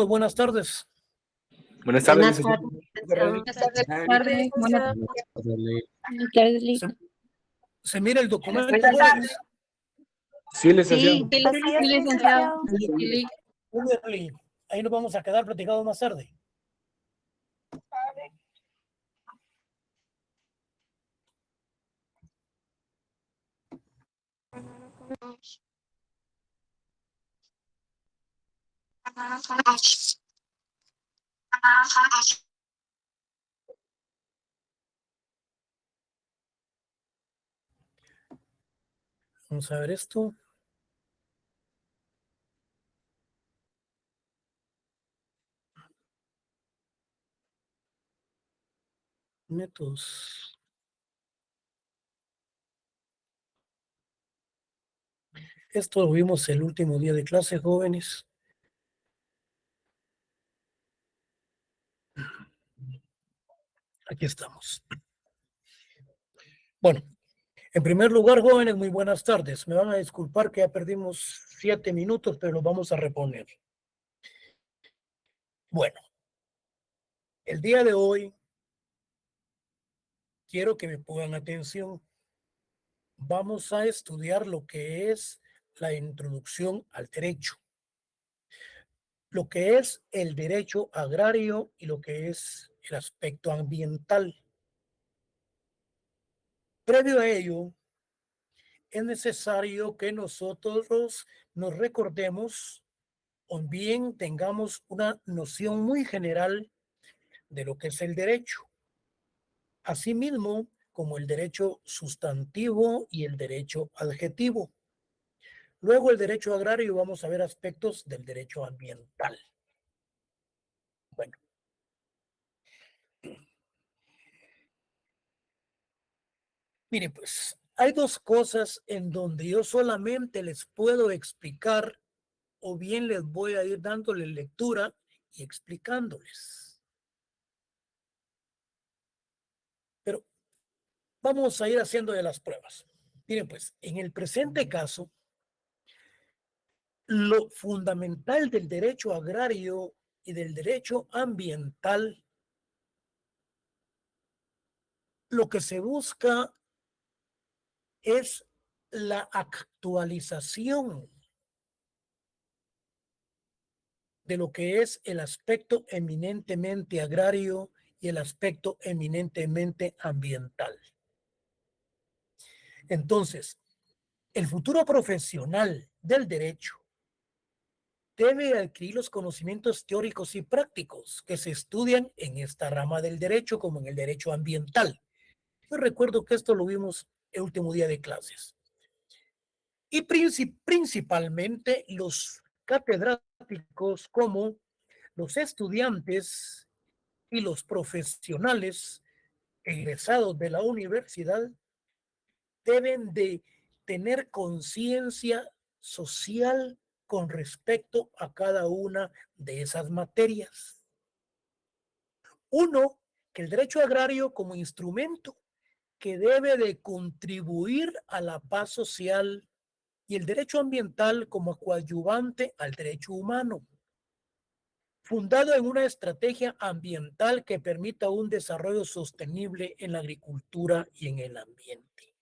Buenas tardes. Buenas tardes, Buenas tardes. Buenas tardes. Buenas tardes, listo. ¿Se mira el documento, jóvenes? Sí, licenciado. Sí, Así es, licenciado. Kimberly, ahí nos vamos a quedar platicando más tarde. Vamos a ver esto. Métodos. Esto lo vimos el último día de clase, jóvenes. Aquí estamos. Bueno, en primer lugar, jóvenes, muy buenas tardes. Me van a disculpar que ya perdimos 7 minutos, pero los vamos a reponer. Bueno, el día de hoy quiero que me pongan atención. Vamos a estudiar lo que es la introducción al derecho, lo que es el derecho agrario y lo que es el aspecto ambiental. Previo a ello, es necesario que nosotros nos recordemos o bien tengamos una noción muy general de lo que es el derecho, asimismo como el derecho sustantivo y el derecho adjetivo. Luego el derecho agrario y vamos a ver aspectos del derecho ambiental. Bueno, mire, pues hay dos cosas en donde yo solamente les puedo explicar o bien les voy a ir dándole lectura y explicándoles. Pero vamos a ir haciendo de las pruebas. Miren, pues en el presente caso, lo fundamental del derecho agrario y del derecho ambiental, lo que se busca es la actualización de lo que es el aspecto eminentemente agrario y el aspecto eminentemente ambiental. Entonces, el futuro profesional del derecho debe adquirir los conocimientos teóricos y prácticos que se estudian en esta rama del derecho como en el derecho ambiental. Yo recuerdo que esto lo vimos el último día de clases. Y principalmente los catedráticos como los estudiantes y los profesionales egresados de la universidad deben de tener conciencia social con respecto a cada una de esas materias. Uno, que el derecho agrario como instrumento que debe de contribuir a la paz social y el derecho ambiental como coadyuvante al derecho humano, fundado en una estrategia ambiental que permita un desarrollo sostenible en la agricultura y en el ambiente.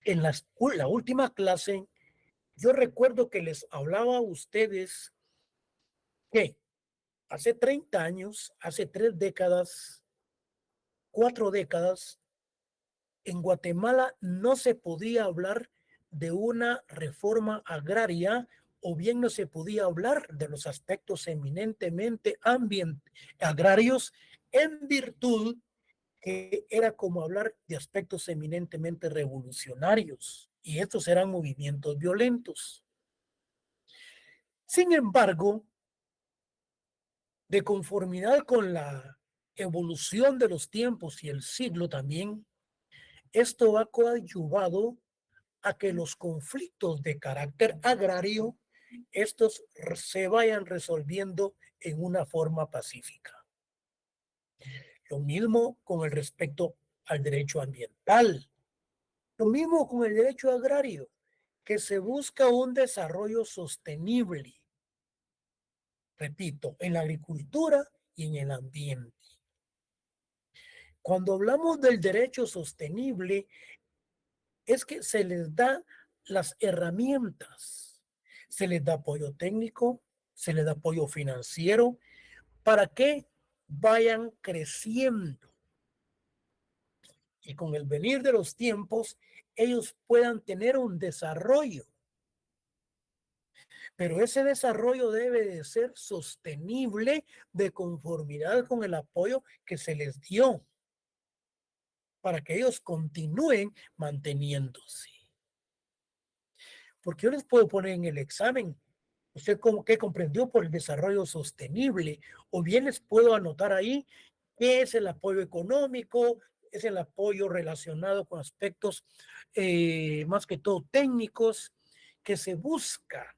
En la última clase, yo recuerdo que les hablaba a ustedes que hace 30 años, hace 3 décadas, 4 décadas, en Guatemala no se podía hablar de una reforma agraria o bien no se podía hablar de los aspectos eminentemente agrarios en virtud que era como hablar de aspectos eminentemente revolucionarios y estos eran movimientos violentos. Sin embargo, de conformidad con la evolución de los tiempos y el siglo también, esto ha coadyuvado a que los conflictos de carácter agrario, estos se vayan resolviendo en una forma pacífica. Lo mismo con el respecto al derecho ambiental. Lo mismo con el derecho agrario, que se busca un desarrollo sostenible Repito, en la agricultura y en el ambiente. Cuando hablamos del derecho sostenible, es que se les da las herramientas, se les da apoyo técnico, se les da apoyo financiero para que vayan creciendo y con el venir de los tiempos ellos puedan tener un desarrollo. Pero ese desarrollo debe de ser sostenible de conformidad con el apoyo que se les dio para que ellos continúen manteniéndose. Porque yo les puedo poner en el examen, usted qué comprendió por el desarrollo sostenible, o bien les puedo anotar ahí qué es el apoyo económico, es el apoyo relacionado con aspectos más que todo técnicos, que se busca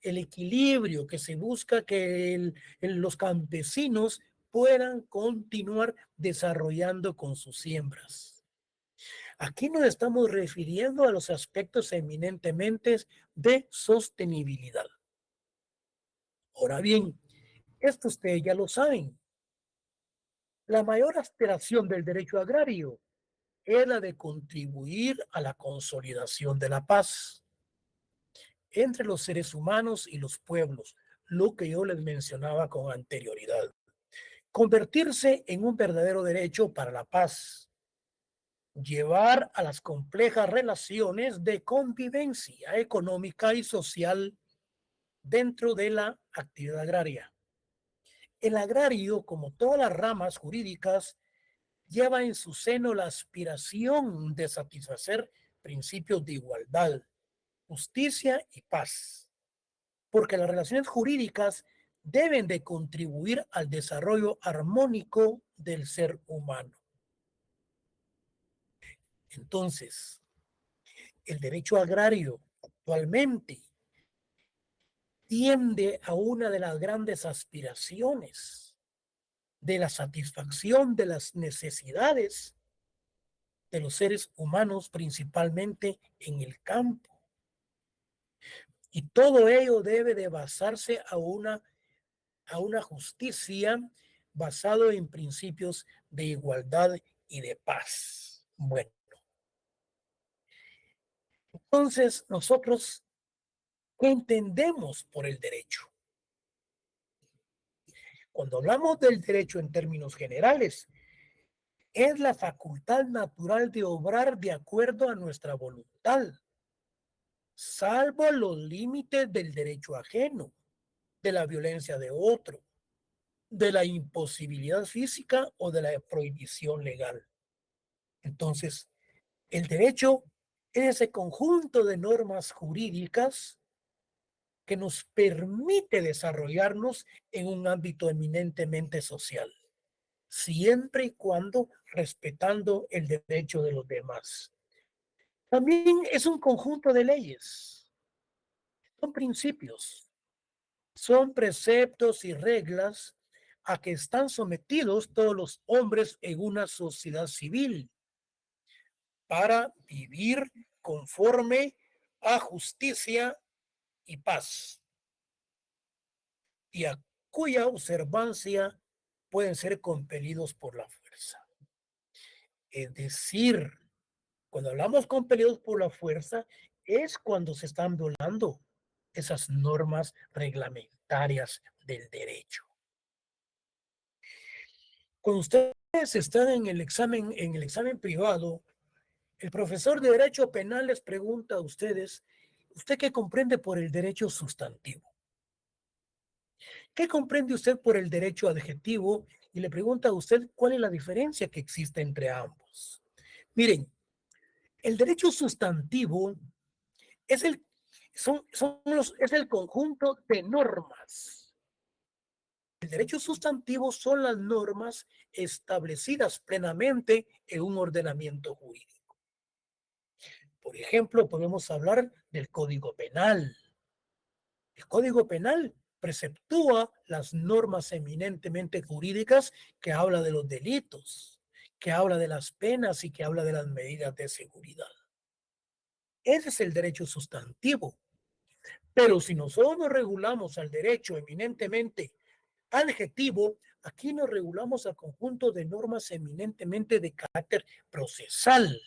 el equilibrio, que se busca que los campesinos puedan continuar desarrollando con sus siembras. Aquí nos estamos refiriendo a los aspectos eminentemente de sostenibilidad. Ahora bien, esto ustedes ya lo saben. La mayor aspiración del derecho agrario es la de contribuir a la consolidación de la paz entre los seres humanos y los pueblos, lo que yo les mencionaba con anterioridad. Convertirse en un verdadero derecho para la paz, llevar a las complejas relaciones de convivencia económica y social dentro de la actividad agraria. El agrario, como todas las ramas jurídicas, lleva en su seno la aspiración de satisfacer principios de igualdad, justicia y paz, porque las relaciones jurídicas deben de contribuir al desarrollo armónico del ser humano. Entonces, el derecho agrario actualmente tiende a una de las grandes aspiraciones de la satisfacción de las necesidades de los seres humanos, principalmente en el campo. Y todo ello debe de basarse a una justicia basado en principios de igualdad y de paz. Bueno, entonces nosotros, ¿qué entendemos por el derecho? Cuando hablamos del derecho en términos generales, es la facultad natural de obrar de acuerdo a nuestra voluntad, salvo los límites del derecho ajeno, de la violencia de otro, de la imposibilidad física o de la prohibición legal. Entonces, el derecho es ese conjunto de normas jurídicas que nos permite desarrollarnos en un ámbito eminentemente social, siempre y cuando respetando el derecho de los demás. También es un conjunto de leyes, son principios, son preceptos y reglas a que están sometidos todos los hombres en una sociedad civil para vivir conforme a justicia y paz, y a cuya observancia pueden ser compelidos por la fuerza. Es decir, cuando hablamos compelidos por la fuerza, es cuando se están violando esas normas reglamentarias del derecho. Cuando ustedes están en el examen privado, el profesor de Derecho Penal les pregunta a ustedes, ¿usted qué comprende por el derecho sustantivo? ¿Qué comprende usted por el derecho adjetivo? Y le pregunta a usted cuál es la diferencia que existe entre ambos. Miren, el derecho sustantivo es es el conjunto de normas. El derecho sustantivo son las normas establecidas plenamente en un ordenamiento jurídico. Por ejemplo, podemos hablar del Código Penal. El Código Penal preceptúa las normas eminentemente jurídicas que habla de los delitos, que habla de las penas y que habla de las medidas de seguridad. Ese es el derecho sustantivo. Pero si nosotros nos regulamos al derecho eminentemente adjetivo, aquí nos regulamos al conjunto de normas eminentemente de carácter procesal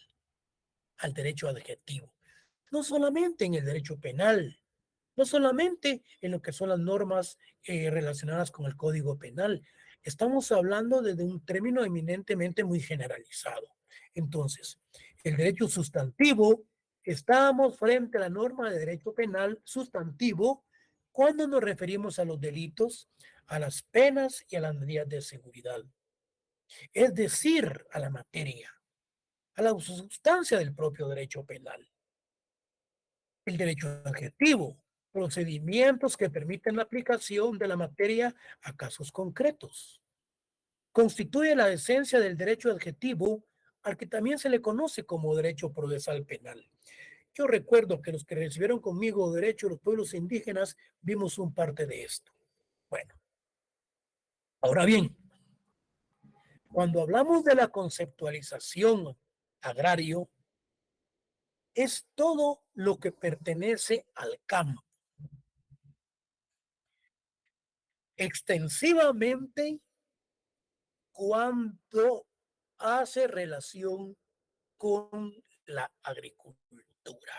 al derecho adjetivo. No solamente en el derecho penal, no solamente en lo que son las normas relacionadas con el Código Penal. Estamos hablando de un término eminentemente muy generalizado. Entonces, el derecho sustantivo, estamos frente a la norma de derecho penal sustantivo cuando nos referimos a los delitos, a las penas y a las medidas de seguridad. Es decir, a la materia, a la sustancia del propio derecho penal. El derecho adjetivo, procedimientos que permiten la aplicación de la materia a casos concretos. Constituye la esencia del derecho adjetivo, al que también se le conoce como derecho procesal penal. Yo recuerdo que los que recibieron conmigo derecho los pueblos indígenas vimos un parte de esto. Bueno, ahora bien, cuando hablamos de la conceptualización agrario, es todo lo que pertenece al campo. Extensivamente cuando hace relación con la agricultura.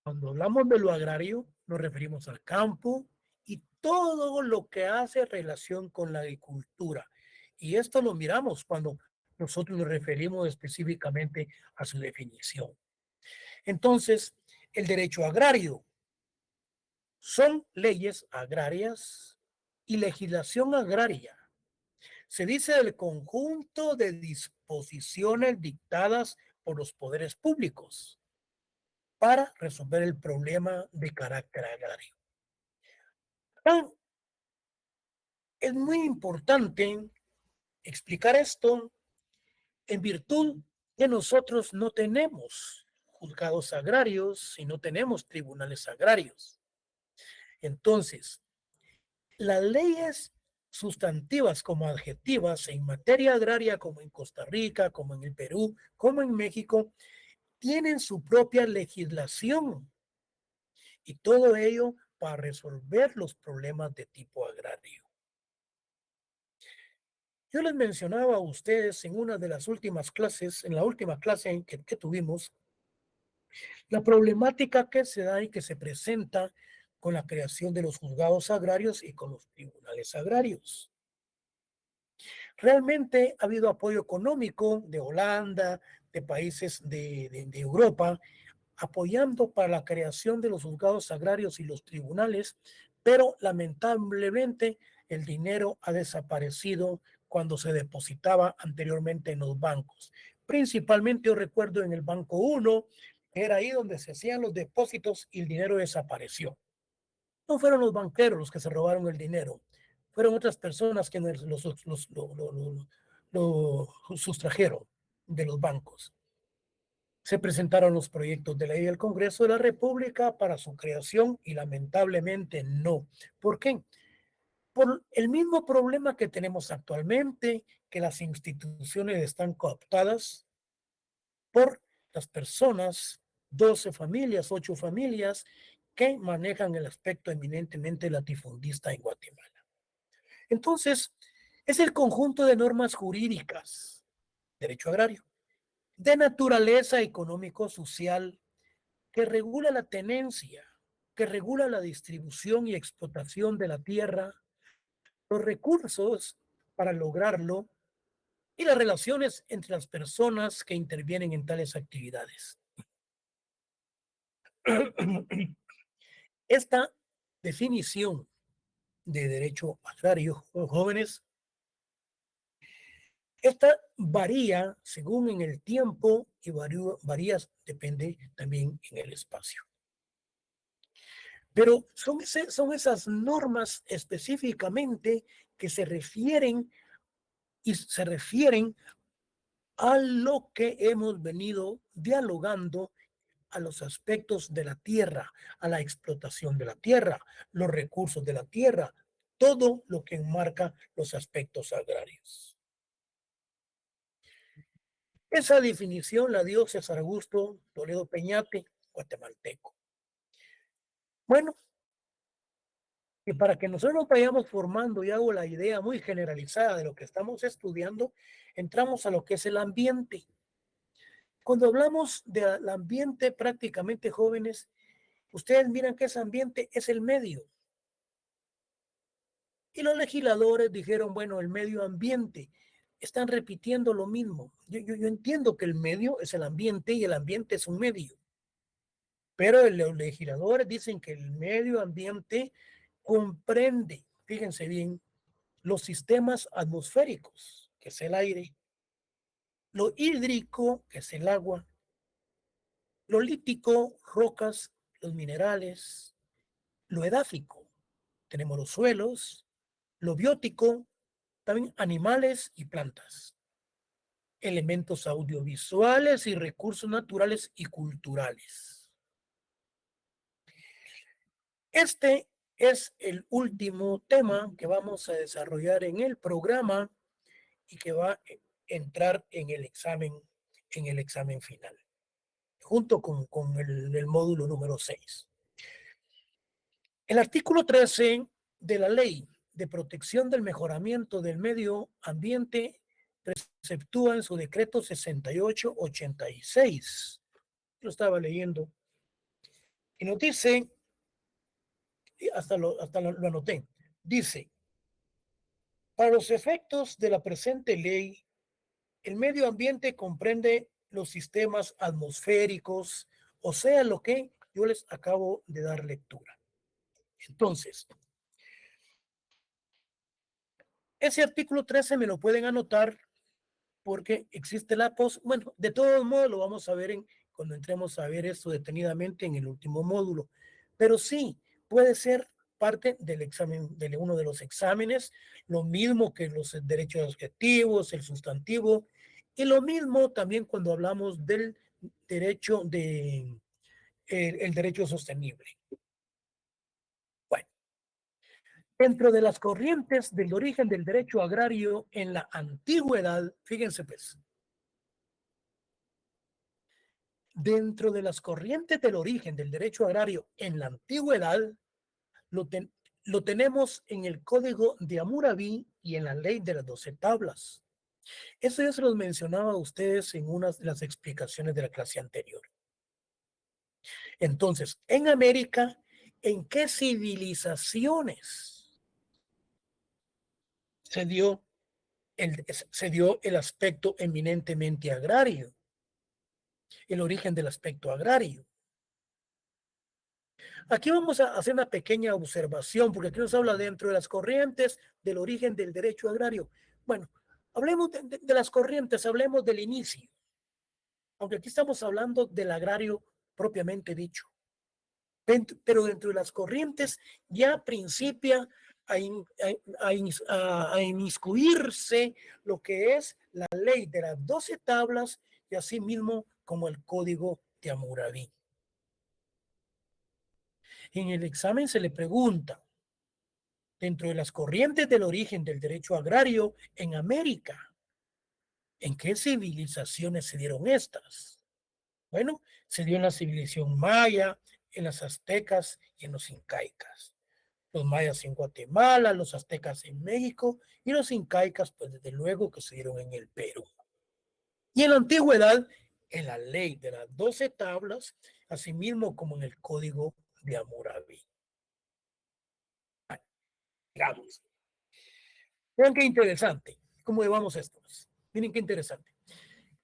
Cuando hablamos de lo agrario, nos referimos al campo y todo lo que hace relación con la agricultura. Y esto lo miramos cuando nosotros nos referimos específicamente a su definición. Entonces, el derecho agrario son leyes agrarias y legislación agraria. Se dice del conjunto de disposiciones dictadas por los poderes públicos para resolver el problema de carácter agrario. Es muy importante explicar esto en virtud que nosotros no tenemos juzgados agrarios y no tenemos tribunales agrarios. Entonces, las leyes sustantivas como adjetivas en materia agraria, como en Costa Rica, como en el Perú, como en México, tienen su propia legislación y todo ello para resolver los problemas de tipo agrario. Yo les mencionaba a ustedes en una de las últimas clases, en la última clase que tuvimos, la problemática que se da y que se presenta con la creación de los juzgados agrarios y con los tribunales agrarios. Realmente ha habido apoyo económico de Holanda, de países de Europa, apoyando para la creación de los juzgados agrarios y los tribunales, pero lamentablemente el dinero ha desaparecido cuando se depositaba anteriormente en los bancos. Principalmente yo recuerdo en el Banco 1, que era ahí donde se hacían los depósitos y el dinero desapareció. No fueron los banqueros los que se robaron el dinero, fueron otras personas que lo sustrajeron de los bancos. Se presentaron los proyectos de ley del Congreso de la República para su creación y lamentablemente no. ¿Por qué? Por el mismo problema que tenemos actualmente, que las instituciones están cooptadas por las personas, 12 familias, 8 familias, que manejan el aspecto eminentemente latifundista en Guatemala. Entonces, es el conjunto de normas jurídicas, derecho agrario, de naturaleza económico-social, que regula la tenencia, que regula la distribución y explotación de la tierra, los recursos para lograrlo y las relaciones entre las personas que intervienen en tales actividades. Esta definición de derecho agrario, jóvenes, esta varía según en el tiempo y varía, depende también en el espacio. Pero son esas normas específicamente que se refieren a lo que hemos venido dialogando, a los aspectos de la tierra, a la explotación de la tierra, los recursos de la tierra, todo lo que enmarca los aspectos agrarios. Esa definición la dio César Augusto Toledo Peñate, guatemalteco. Bueno, y para que nosotros nos vayamos formando y hago la idea muy generalizada de lo que estamos estudiando, entramos a lo que es el ambiente. Cuando hablamos del ambiente, prácticamente jóvenes, ustedes miran que ese ambiente es el medio. Y los legisladores dijeron, bueno, el medio ambiente, están repitiendo lo mismo. Yo entiendo que el medio es el ambiente y el ambiente es un medio. Pero los legisladores dicen que el medio ambiente comprende, fíjense bien, los sistemas atmosféricos, que es el aire, lo hídrico, que es el agua, lo lítico, rocas, los minerales, lo edáfico, tenemos los suelos, lo biótico, también animales y plantas, elementos audiovisuales y recursos naturales y culturales. Este es el último tema que vamos a desarrollar en el programa y que va a entrar en el examen final, junto con el módulo número 6. El artículo 13 de la Ley de Protección del Mejoramiento del Medio Ambiente preceptúa en su decreto 6886. Lo estaba leyendo y nos dice, hasta lo anoté, dice, para los efectos de la presente ley, el medio ambiente comprende los sistemas atmosféricos, o sea, lo que yo les acabo de dar lectura. Entonces, ese artículo 13 me lo pueden anotar porque existe la bueno, de todos modos lo vamos a ver cuando entremos a ver esto detenidamente en el último módulo, pero sí puede ser parte del examen, de uno de los exámenes, lo mismo que los derechos objetivos, el sustantivo, y lo mismo también cuando hablamos del derecho el derecho sostenible. Bueno, dentro de las corrientes del origen del derecho agrario en la antigüedad, fíjense pues, dentro de las corrientes del origen del derecho agrario en la antigüedad, lo tenemos en el Código de Hammurabi y en la Ley de las 12 Tablas. Eso ya se los mencionaba a ustedes en una de las explicaciones de la clase anterior. Entonces, en América, ¿en qué civilizaciones se dio el aspecto eminentemente agrario, el origen del aspecto agrario? Aquí vamos a hacer una pequeña observación, porque aquí nos habla dentro de las corrientes del origen del derecho agrario. Bueno, hablemos de las corrientes, hablemos del inicio, aunque aquí estamos hablando del agrario propiamente dicho. Pero dentro de las corrientes ya principia a inmiscuirse lo que es la ley de las 12 tablas y así mismo como el Código de Hammurabi. En el examen se le pregunta, dentro de las corrientes del origen del derecho agrario en América, ¿en qué civilizaciones se dieron estas? Bueno, se dio en la civilización maya, en las aztecas y en los incaicas. Los mayas en Guatemala, los aztecas en México y los incaicas, pues desde luego que se dieron en el Perú. Y en la antigüedad, en la ley de las 12 tablas, asimismo como en el Código de Hammurabi. Digamos. Vean qué interesante. ¿Cómo llevamos esto? Miren qué interesante.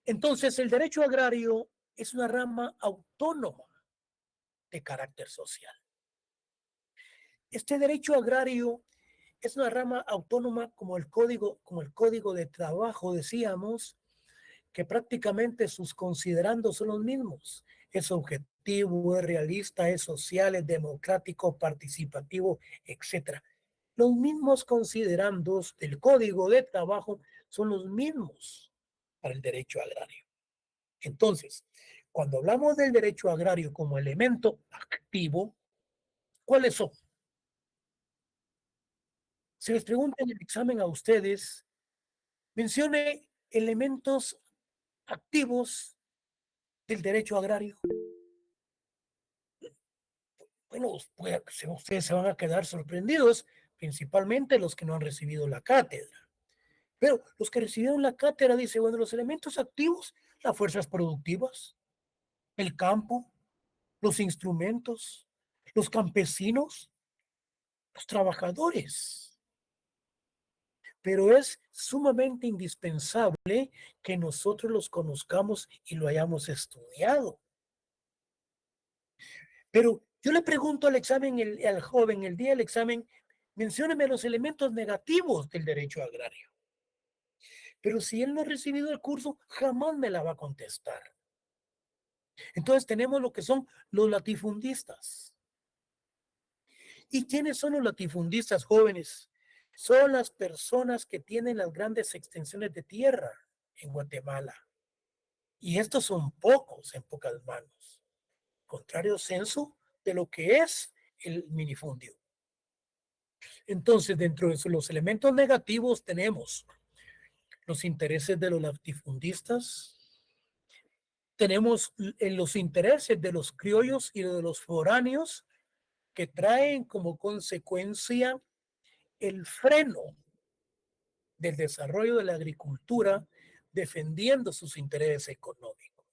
Entonces, el derecho agrario es una rama autónoma de carácter social. Este derecho agrario es una rama autónoma como el código de trabajo, decíamos, que prácticamente sus considerandos son los mismos. Es objetivo, es realista, es social, es democrático, participativo, etcétera. Los mismos considerandos del Código de Trabajo son los mismos para el derecho agrario. Entonces, cuando hablamos del derecho agrario como elemento activo, ¿cuáles son? Si les preguntan en el examen a ustedes, mencione elementos activos del derecho agrario? Bueno, ustedes se van a quedar sorprendidos, principalmente los que no han recibido la cátedra. Pero los que recibieron la cátedra dicen, bueno, los elementos activos, las fuerzas productivas, el campo, los instrumentos, los campesinos, los trabajadores. Pero es sumamente indispensable que nosotros los conozcamos y lo hayamos estudiado. Pero yo le pregunto al examen, al joven, el día del examen, mencióneme los elementos negativos del derecho agrario. Pero si él no ha recibido el curso, jamás me la va a contestar. Entonces tenemos lo que son los latifundistas. ¿Y quiénes son los latifundistas jóvenes? Son las personas que tienen las grandes extensiones de tierra en Guatemala. Y estos son pocos en pocas manos. Contrario censo de lo que es el minifundio. Entonces, dentro de los elementos negativos tenemos los intereses de los latifundistas, tenemos los intereses de los criollos y de los foráneos que traen como consecuencia el freno del desarrollo de la agricultura defendiendo sus intereses económicos.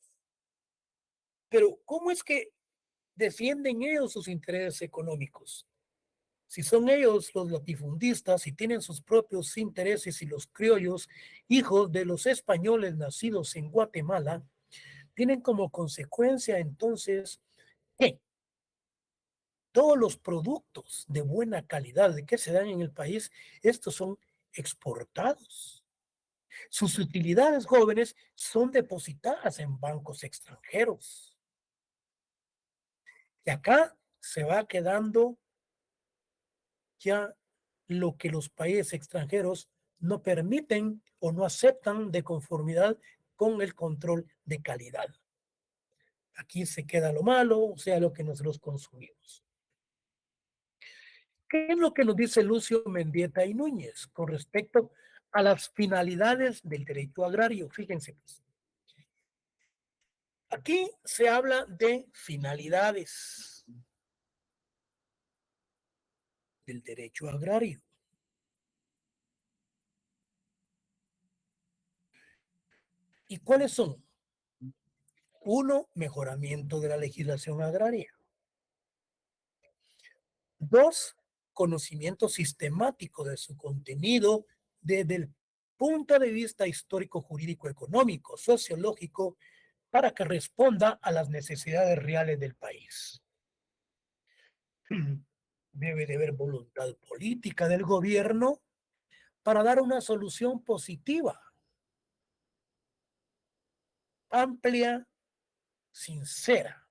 Pero, ¿cómo es que defienden ellos sus intereses económicos? Si son ellos los latifundistas y tienen sus propios intereses y los criollos, hijos de los españoles nacidos en Guatemala, tienen como consecuencia entonces que todos los productos de buena calidad que se dan en el país, estos son exportados. Sus utilidades jóvenes son depositadas en bancos extranjeros. Y acá se va quedando ya lo que los países extranjeros no permiten o no aceptan de conformidad con el control de calidad. Aquí se queda lo malo, o sea, lo que nosotros consumimos. ¿Qué es lo que nos dice Lucio Mendieta y Núñez con respecto a las finalidades del derecho agrario? Fíjense, pues. Aquí se habla de finalidades del derecho agrario. ¿Y cuáles son? Uno, mejoramiento de la legislación agraria. Dos, conocimiento sistemático de su contenido desde el punto de vista histórico, jurídico, económico, sociológico, para que responda a las necesidades reales del país. Debe de haber voluntad política del gobierno para dar una solución positiva, amplia, sincera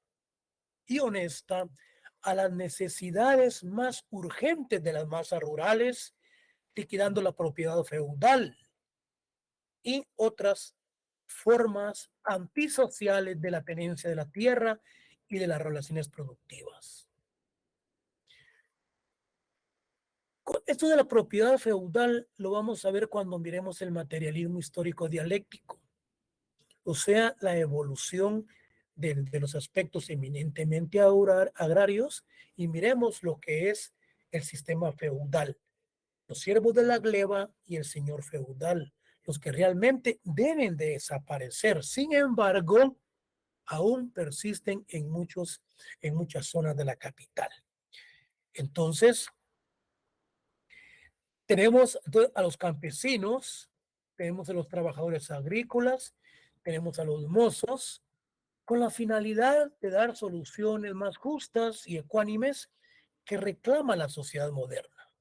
y honesta a las necesidades más urgentes de las masas rurales, liquidando la propiedad feudal y otras formas antisociales de la tenencia de la tierra y de las relaciones productivas. Esto de la propiedad feudal lo vamos a ver cuando miremos el materialismo histórico dialéctico, o sea, la evolución de los aspectos eminentemente agrarios, y miremos lo que es el sistema feudal, los siervos de la gleba y el señor feudal, los que realmente deben de desaparecer. Sin embargo, aún persisten en muchas zonas de la capital. Entonces, tenemos a los campesinos, tenemos a los trabajadores agrícolas, tenemos a los mozos, con la finalidad de dar soluciones más justas y ecuánimes que reclama la sociedad moderna.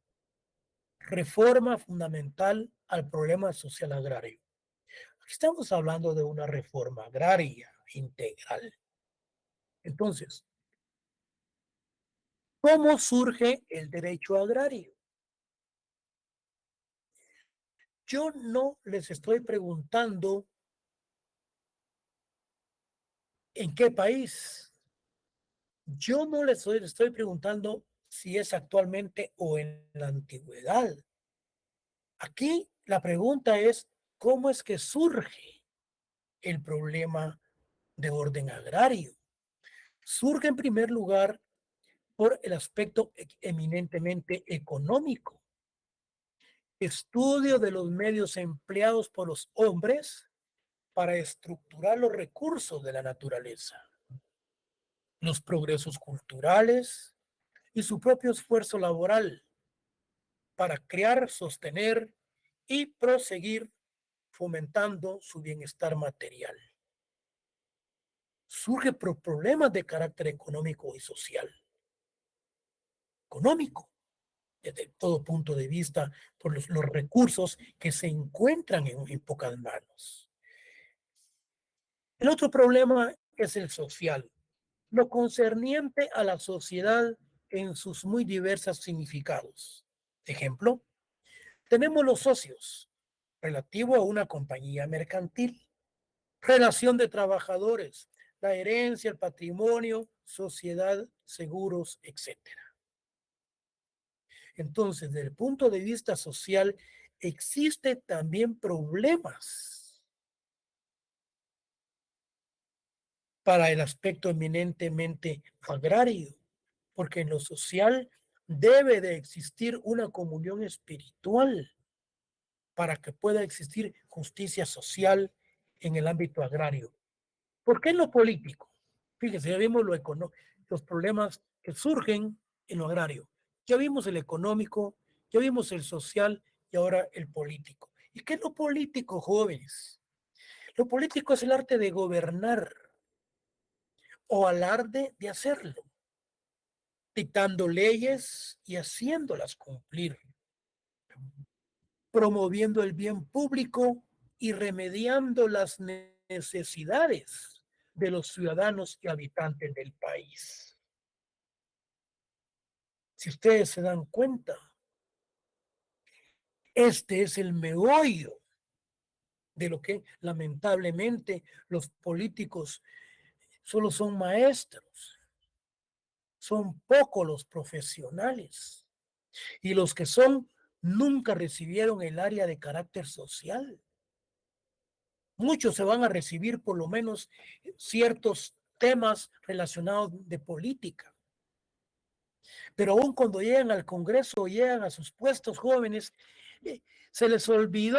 Reforma fundamental al problema social agrario. Aquí estamos hablando de una reforma agraria integral. Entonces, ¿cómo surge el derecho agrario? Yo no les estoy preguntando en qué país. Yo no les estoy preguntando si es actualmente o en la antigüedad. Aquí la pregunta es, ¿cómo es que surge? el problema de orden agrario? Surge en primer lugar por el aspecto eminentemente económico. Estudio de los medios empleados por los hombres para estructurar los recursos de la naturaleza, los progresos culturales y su propio esfuerzo laboral para crear, sostener y proseguir fomentando su bienestar material. Surge por problemas de carácter económico y social. Económico, desde todo punto de vista, por los recursos que se encuentran en pocas manos. El otro problema es el social, lo concerniente a la sociedad en sus muy diversos significados. Ejemplo, tenemos los socios, relativo a una compañía mercantil, relación de trabajadores, la herencia, el patrimonio, sociedad, seguros, etcétera. Entonces, desde el punto de vista social, existen también problemas para el aspecto eminentemente agrario, porque en lo social debe de existir una comunión espiritual para que pueda existir justicia social en el ámbito agrario. ¿Por qué en lo político? Fíjense, ya vimos los problemas que surgen en lo agrario. Ya vimos el económico, ya vimos el social y ahora el político. ¿Y qué es lo político, jóvenes? Lo político es el arte de gobernar o alarde de hacerlo, dictando leyes y haciéndolas cumplir, promoviendo el bien público y remediando las necesidades de los ciudadanos y habitantes del país. Si ustedes se dan cuenta, este es el meollo de lo que lamentablemente los políticos solo son maestros, son pocos los profesionales y los que son nunca recibieron el área de carácter social. Muchos se van a recibir por lo menos ciertos temas relacionados de política. Pero aún cuando llegan al Congreso o llegan a sus puestos jóvenes, se les olvidó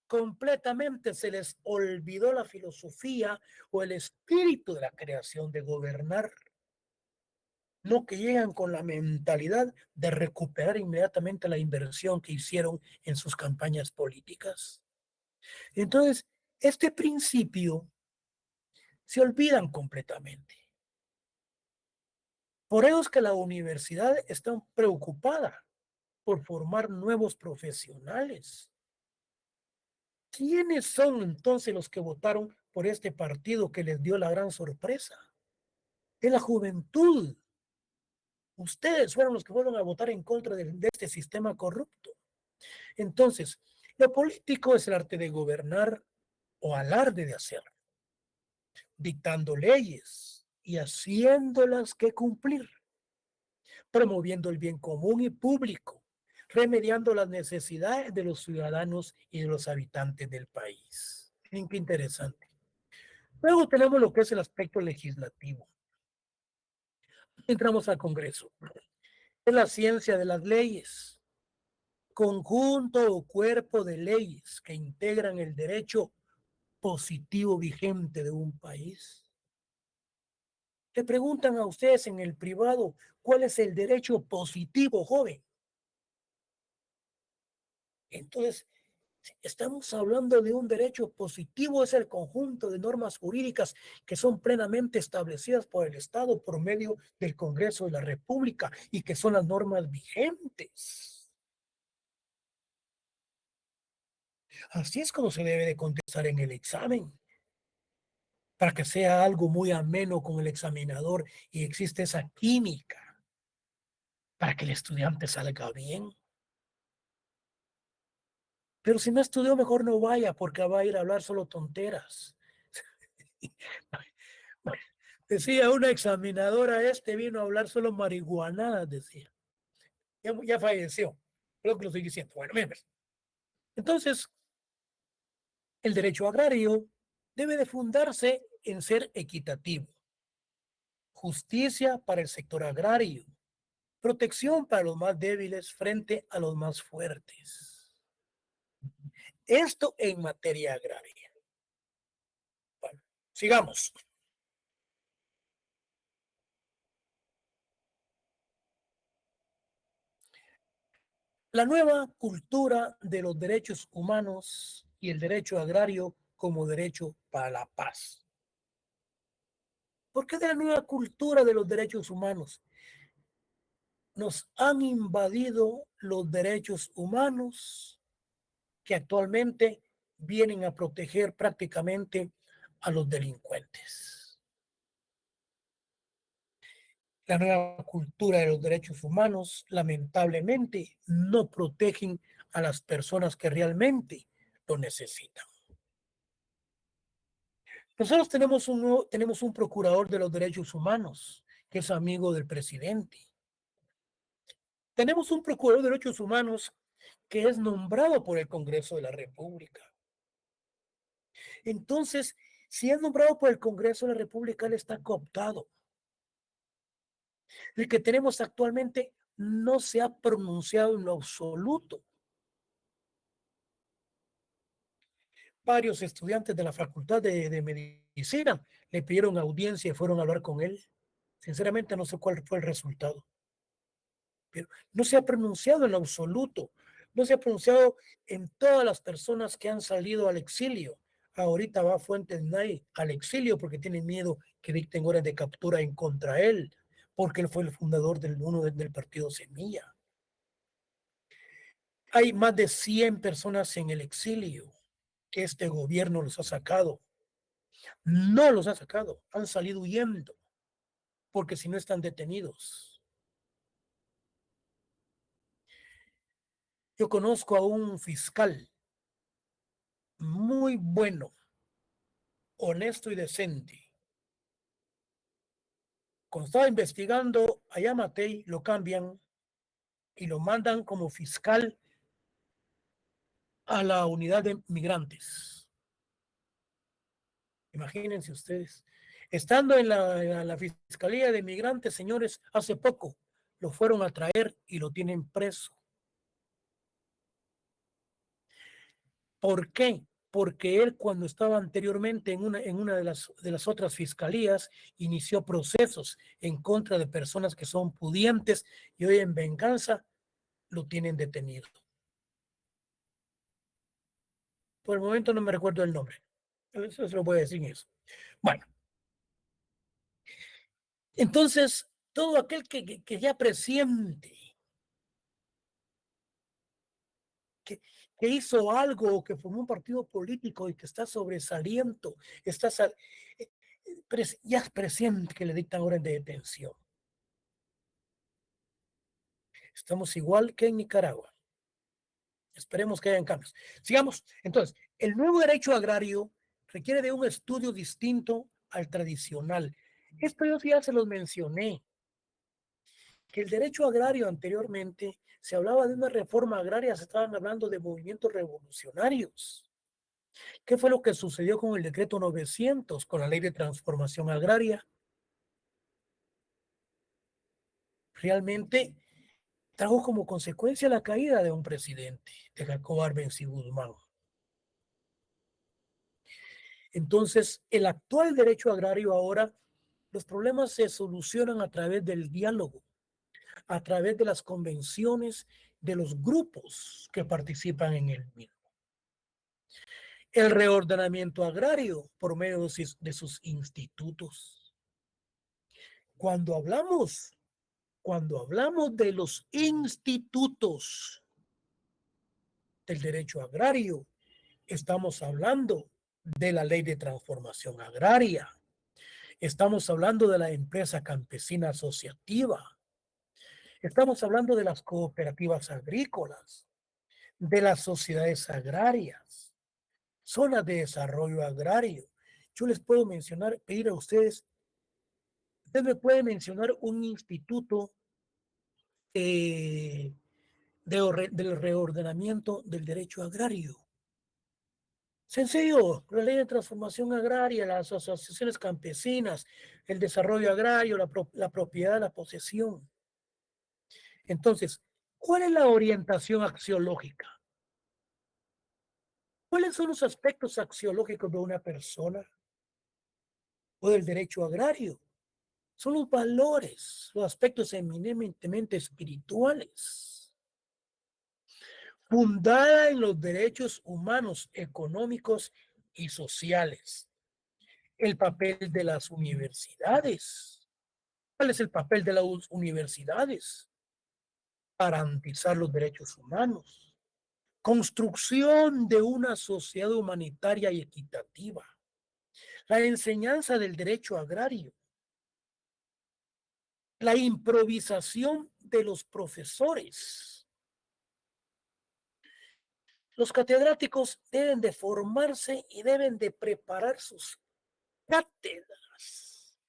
completamente, se les olvidó la filosofía o el espíritu de la creación de gobernar. No que llegan con la mentalidad de recuperar inmediatamente la inversión que hicieron en sus campañas políticas. Entonces, este principio se olvidan completamente. Por eso es que la universidad está preocupada por formar nuevos profesionales. ¿Quiénes son entonces los que votaron por este partido que les dio la gran sorpresa? Es la juventud. Ustedes fueron los que fueron a votar en contra de este sistema corrupto. Entonces, lo político es el arte de gobernar o alarde de hacer, dictando leyes y haciéndolas que cumplir, promoviendo el bien común y público, remediando las necesidades de los ciudadanos y de los habitantes del país. Miren qué interesante. Luego tenemos lo que es el aspecto legislativo. Entramos al Congreso. Es la ciencia de las leyes, conjunto o cuerpo de leyes que integran el derecho positivo vigente de un país. Le preguntan a ustedes en el privado, ¿cuál es el derecho positivo, joven? Entonces, estamos hablando de un derecho positivo, es el conjunto de normas jurídicas que son plenamente establecidas por el Estado por medio del Congreso de la República y que son las normas vigentes. Así es como se debe de contestar en el examen, para que sea algo muy ameno con el examinador y existe esa química para que el estudiante salga bien. Pero si no estudió, mejor no vaya, porque va a ir a hablar solo tonteras. Decía una examinadora, vino a hablar solo marihuanadas, decía. Ya falleció, creo que lo estoy diciendo. Bueno, miren. Entonces, El derecho agrario debe de fundarse en ser equitativo, justicia para el sector agrario, protección para los más débiles frente a los más fuertes. Esto en materia agraria. Bueno, sigamos. La nueva cultura de los derechos humanos y el derecho agrario como derecho para la paz. ¿Por qué de la nueva cultura de los derechos humanos? Nos han invadido los derechos humanos que actualmente vienen a proteger prácticamente a los delincuentes. La nueva cultura de los derechos humanos lamentablemente no protegen a las personas que realmente lo necesitan. Nosotros tenemos un procurador de los derechos humanos que es amigo del presidente. Tenemos un procurador de derechos humanos que es nombrado por el Congreso de la República. Entonces, si es nombrado por el Congreso de la República, él está cooptado. El que tenemos actualmente no se ha pronunciado en lo absoluto. Varios estudiantes de la Facultad de Medicina le pidieron audiencia y fueron a hablar con él. Sinceramente no sé cuál fue el resultado. Pero no se ha pronunciado en lo absoluto. No se ha pronunciado en todas las personas que han salido al exilio. Ahorita va Fuentes Nay al exilio porque tienen miedo que dicten orden de captura en contra él, porque él fue el fundador del partido Semilla. Hay más de 100 personas en el exilio que este gobierno los ha sacado. No los ha sacado, han salido huyendo, porque si no están detenidos. Yo conozco a un fiscal muy bueno, honesto y decente. Cuando estaba investigando a Yamatei, lo cambian y lo mandan como fiscal a la unidad de migrantes. Imagínense ustedes, estando en la Fiscalía de Migrantes, señores, hace poco lo fueron a traer y lo tienen preso. ¿Por qué? Porque él, cuando estaba anteriormente en una de las otras fiscalías, inició procesos en contra de personas que son pudientes y hoy en venganza lo tienen detenido. Por el momento no me recuerdo el nombre. Eso se lo voy a decir eso. Bueno, entonces, todo aquel que ya presiente que hizo algo, que formó un partido político y que está sobresaliendo, ya es presiente que le dictan orden de detención. Estamos igual que en Nicaragua. Esperemos que hayan cambios. Sigamos. Entonces, el nuevo derecho agrario requiere de un estudio distinto al tradicional. Esto yo ya se los mencioné, que el derecho agrario anteriormente se hablaba de una reforma agraria, se estaban hablando de movimientos revolucionarios. ¿Qué fue lo que sucedió con el decreto 900, con la ley de transformación agraria? Realmente trajo como consecuencia la caída de un presidente, de Jacobo Arbenz y Guzmán. Entonces, el actual derecho agrario ahora, los problemas se solucionan a través del diálogo, a través de las convenciones de los grupos que participan en el mismo. El reordenamiento agrario por medio de sus institutos. Cuando hablamos de los institutos del derecho agrario, estamos hablando de la ley de transformación agraria, estamos hablando de la empresa campesina asociativa, estamos hablando de las cooperativas agrícolas, de las sociedades agrarias, zonas de desarrollo agrario. Yo les puedo pedir a ustedes, usted me puede mencionar un instituto del reordenamiento del derecho agrario. Sencillo, la ley de transformación agraria, las asociaciones campesinas, el desarrollo agrario, la propiedad, la posesión. Entonces, ¿cuál es la orientación axiológica? ¿Cuáles son los aspectos axiológicos de una persona o del derecho agrario? Son los valores, los aspectos eminentemente espirituales, fundada en los derechos humanos, económicos y sociales. El papel de las universidades. ¿Cuál es el papel de las universidades? Garantizar los derechos humanos. Construcción de una sociedad humanitaria y equitativa. La enseñanza del derecho agrario. La improvisación de los profesores. Los catedráticos deben de formarse y deben de preparar sus cátedras.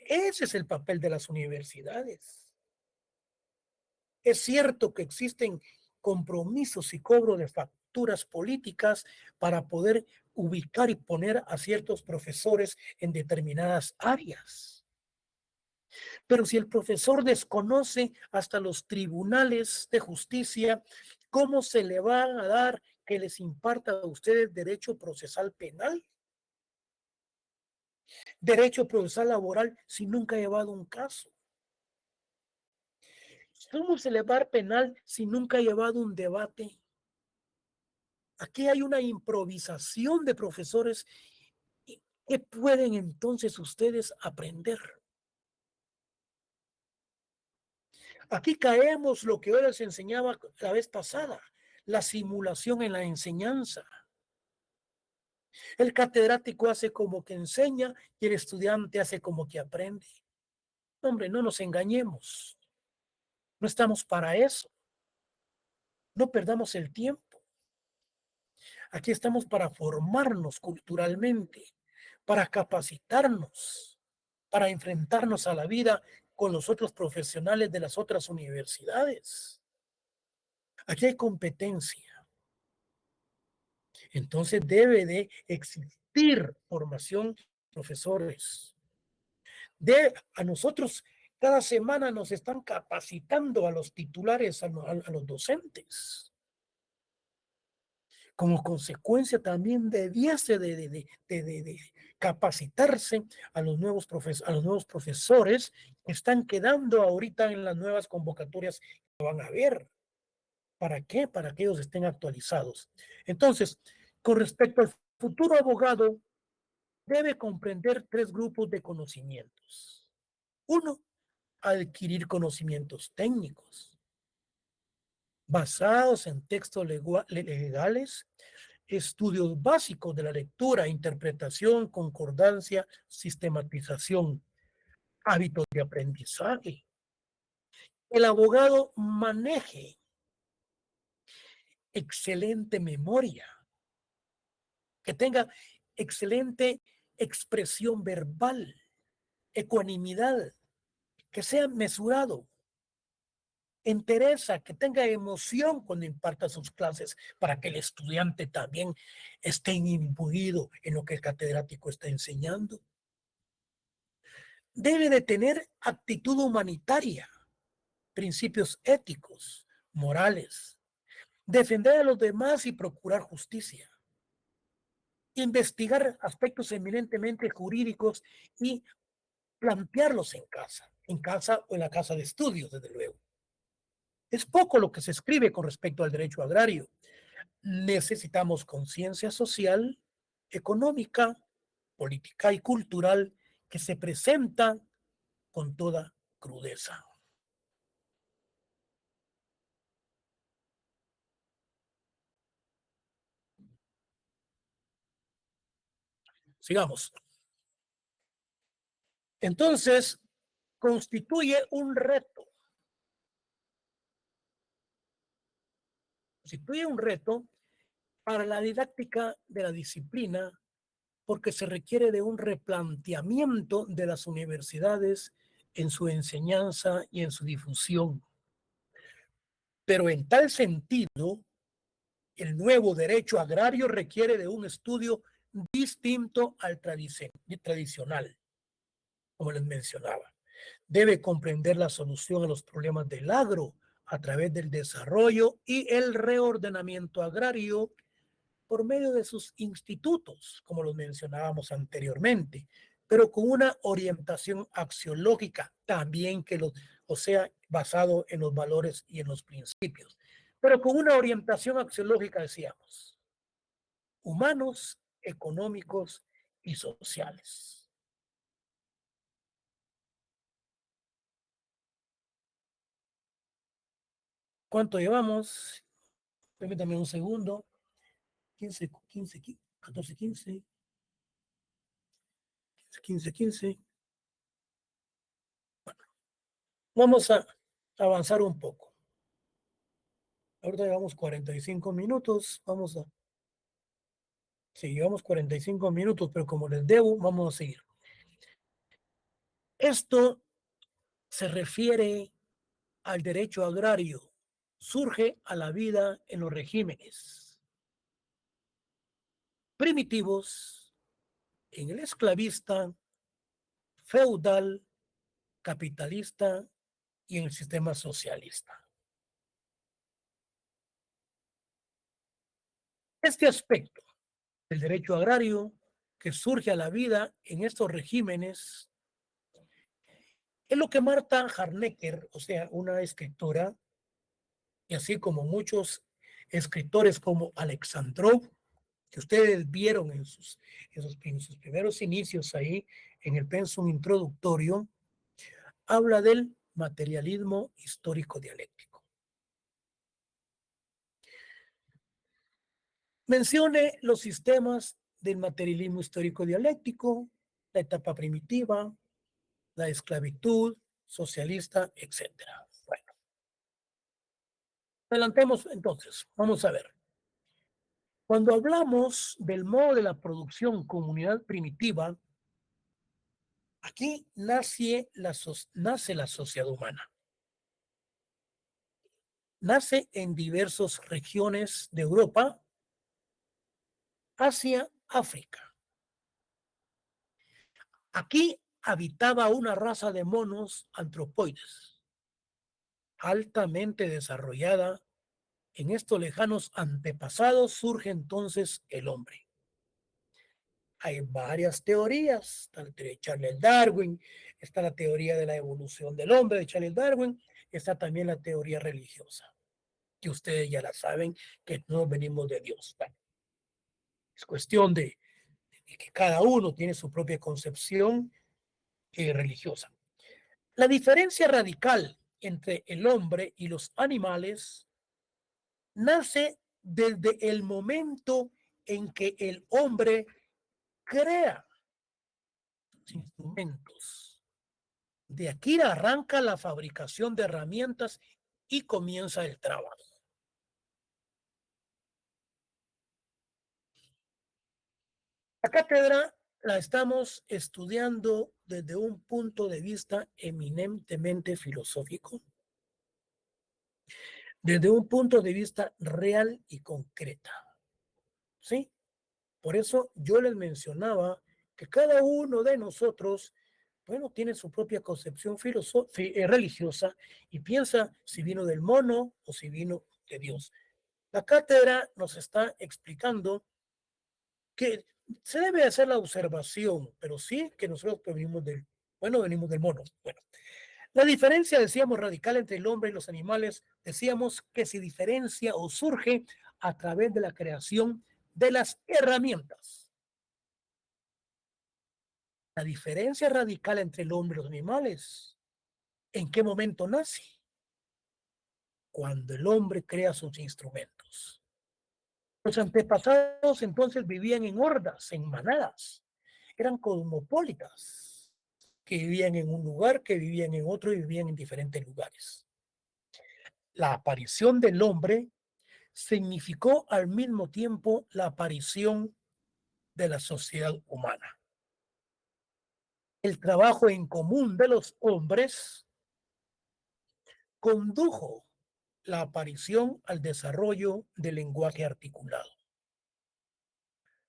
Ese es el papel de las universidades. Es cierto que existen compromisos y cobro de facturas políticas para poder ubicar y poner a ciertos profesores en determinadas áreas. Pero si el profesor desconoce hasta los tribunales de justicia, ¿cómo se le va a dar que les imparta a ustedes derecho procesal penal? Derecho procesal laboral si nunca ha llevado un caso. ¿Cómo se le va a dar penal si nunca ha llevado un debate? Aquí hay una improvisación de profesores. ¿Qué pueden entonces ustedes aprender? Aquí caemos lo que yo les enseñaba la vez pasada, la simulación en la enseñanza. El catedrático hace como que enseña y el estudiante hace como que aprende. Hombre, no nos engañemos. No estamos para eso. No perdamos el tiempo. Aquí estamos para formarnos culturalmente, para capacitarnos, para enfrentarnos a la vida con los otros profesionales de las otras universidades. Aquí hay competencia. Entonces debe de existir formación de profesores. A nosotros cada semana nos están capacitando a los titulares, a los docentes. Como consecuencia también debiese de capacitarse a los nuevos profesores que están quedando ahorita en las nuevas convocatorias que van a haber. ¿Para qué? Para que ellos estén actualizados. Entonces, con respecto al futuro abogado, debe comprender 3 grupos de conocimientos. 1, adquirir conocimientos técnicos basados en textos legales, estudios básicos de la lectura, interpretación, concordancia, sistematización, hábitos de aprendizaje. El abogado maneje excelente memoria, que tenga excelente expresión verbal, ecuanimidad, que sea mesurado, entereza, que tenga emoción cuando imparta sus clases para que el estudiante también esté imbuido en lo que el catedrático está enseñando. Debe de tener actitud humanitaria, principios éticos, morales, defender a los demás y procurar justicia, investigar aspectos eminentemente jurídicos y plantearlos en casa o en la casa de estudios, desde luego. Es poco lo que se escribe con respecto al derecho agrario. Necesitamos conciencia social, económica, política y cultural que se presenta con toda crudeza. Sigamos. Entonces, constituye un reto. Constituye un reto para la didáctica de la disciplina porque se requiere de un replanteamiento de las universidades en su enseñanza y en su difusión. Pero en tal sentido, el nuevo derecho agrario requiere de un estudio distinto al tradicional, como les mencionaba. Debe comprender la solución a los problemas del agro a través del desarrollo y el reordenamiento agrario por medio de sus institutos, como los mencionábamos anteriormente, pero con una orientación axiológica también o sea, basado en los valores y en los principios, pero con una orientación axiológica, decíamos, humanos, económicos y sociales. ¿Cuánto llevamos? Permítame un segundo. 15, 15, 14, 15, 15, 15. Bueno, vamos a avanzar un poco. Ahorita llevamos 45 minutos. Sí, llevamos 45 minutos, pero como les debo, vamos a seguir. Esto se refiere al derecho agrario. Surge a la vida en los regímenes primitivos, en el esclavista, feudal, capitalista y en el sistema socialista. Este aspecto del derecho agrario que surge a la vida en estos regímenes es lo que Marta Harnecker, o sea, una escritora, y así como muchos escritores como Alexandrov, que ustedes vieron en sus primeros inicios ahí en el pensum introductorio, habla del materialismo histórico dialéctico. Mencione los sistemas del materialismo histórico dialéctico, la etapa primitiva, la esclavitud, socialista, etc. Bueno, adelantemos entonces, vamos a ver. Cuando hablamos del modo de la producción comunidad primitiva, aquí nace la sociedad humana. Nace en diversas regiones de Europa, Asia, África. Aquí habitaba una raza de monos antropoides, altamente desarrollada. En estos lejanos antepasados surge entonces el hombre. Hay varias teorías, está la teoría de Charles Darwin, está la teoría de la evolución del hombre de Charles Darwin, está también la teoría religiosa, que ustedes ya la saben, que no venimos de Dios. Bueno, es cuestión de que cada uno tiene su propia concepción religiosa. La diferencia radical entre el hombre y los animales nace desde el momento en que el hombre crea instrumentos. De aquí arranca la fabricación de herramientas y comienza el trabajo. La cátedra la estamos estudiando desde un punto de vista eminentemente filosófico, desde un punto de vista real y concreta. ¿Sí? Por eso yo les mencionaba que cada uno de nosotros, bueno, tiene su propia concepción religiosa y piensa si vino del mono o si vino de Dios. La cátedra nos está explicando que se debe hacer la observación, pero sí que nosotros venimos del mono. Bueno, la diferencia, decíamos, radical entre el hombre y los animales, decíamos que se diferencia o surge a través de la creación de las herramientas. La diferencia radical entre el hombre y los animales, ¿en qué momento nace? Cuando el hombre crea sus instrumentos. Los antepasados entonces vivían en hordas, en manadas. Eran cosmopolitas, que vivían en un lugar, que vivían en otro y vivían en diferentes lugares. La aparición del hombre significó al mismo tiempo la aparición de la sociedad humana. El trabajo en común de los hombres condujo la aparición al desarrollo del lenguaje articulado.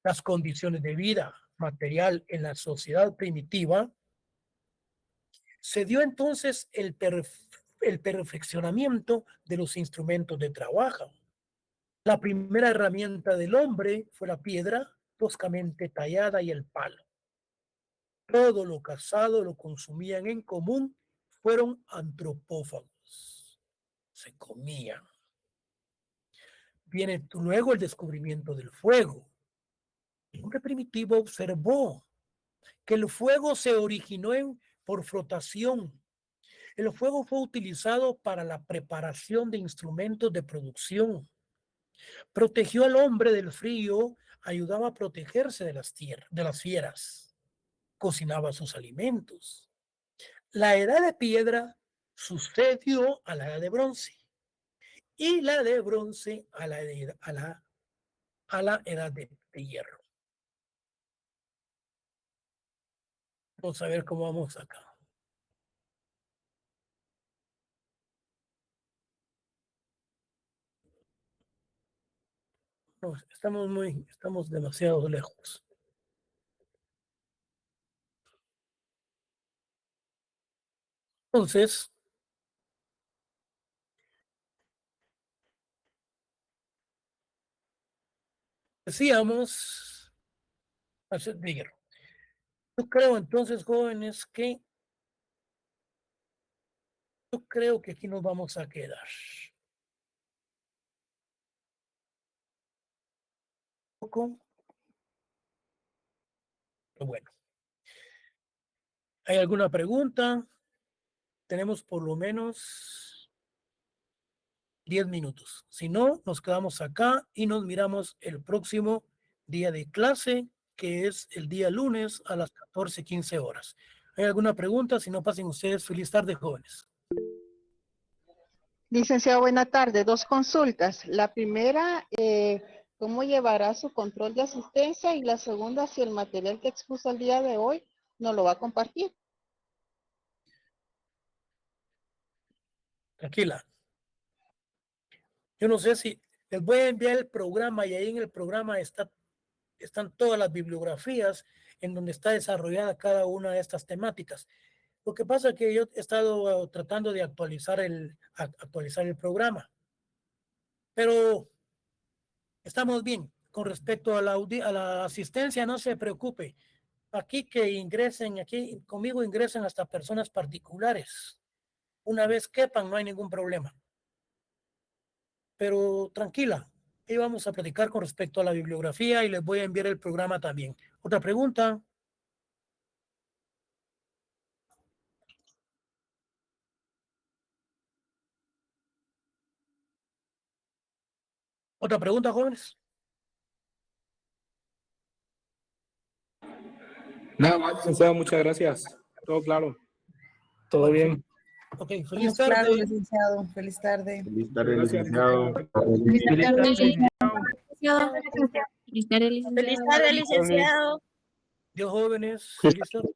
Las condiciones de vida material en la sociedad primitiva, se dio entonces el perfeccionamiento de los instrumentos de trabajo. La primera herramienta del hombre fue la piedra toscamente tallada y el palo. Todo lo cazado lo consumían en común, fueron antropófagos, se comían. Viene luego el descubrimiento del fuego. El hombre primitivo observó que el fuego se originó por frotación. El fuego fue utilizado para la preparación de instrumentos de producción. Protegió al hombre del frío, ayudaba a protegerse de las fieras. Cocinaba sus alimentos. La edad de piedra sucedió a la edad de bronce y la de bronce a la edad de hierro. Vamos a ver cómo vamos acá. No, estamos demasiado lejos. Entonces, decíamos, yo creo entonces, jóvenes, que yo creo que aquí nos vamos a quedar. Poco. Bueno, ¿hay alguna pregunta? Tenemos por lo menos 10 minutos. Si no, nos quedamos acá y nos miramos el próximo día de clase, que es el día lunes a las 14:15 horas. ¿Hay alguna pregunta? Si no, pasen ustedes. Feliz tarde, jóvenes. Licenciado, buena tarde. 2 consultas. La primera, ¿cómo llevará su control de asistencia? Y la segunda, si el material que expuso el día de hoy no lo va a compartir. Tranquila. Yo no sé si les voy a enviar el programa y ahí en el programa están todas las bibliografías en donde está desarrollada cada una de estas temáticas. Lo que pasa es que yo he estado tratando de actualizar el programa, pero estamos bien con respecto a la asistencia, no se preocupe. Aquí conmigo ingresen hasta personas particulares. Una vez quepan, no hay ningún problema. Pero tranquila, ahí vamos a platicar con respecto a la bibliografía y les voy a enviar el programa también. ¿Otra pregunta? ¿Otra pregunta, jóvenes? Nada más, licenciado, muchas gracias. Todo claro. Todo bien. Ok, feliz Estamos tarde. claros, licenciado. Feliz tarde. Feliz tarde, Feliz licenciado. tarde, licenciado. Feliz tarde, licenciado. Feliz tarde, licenciado. Dios, jóvenes, feliz tarde.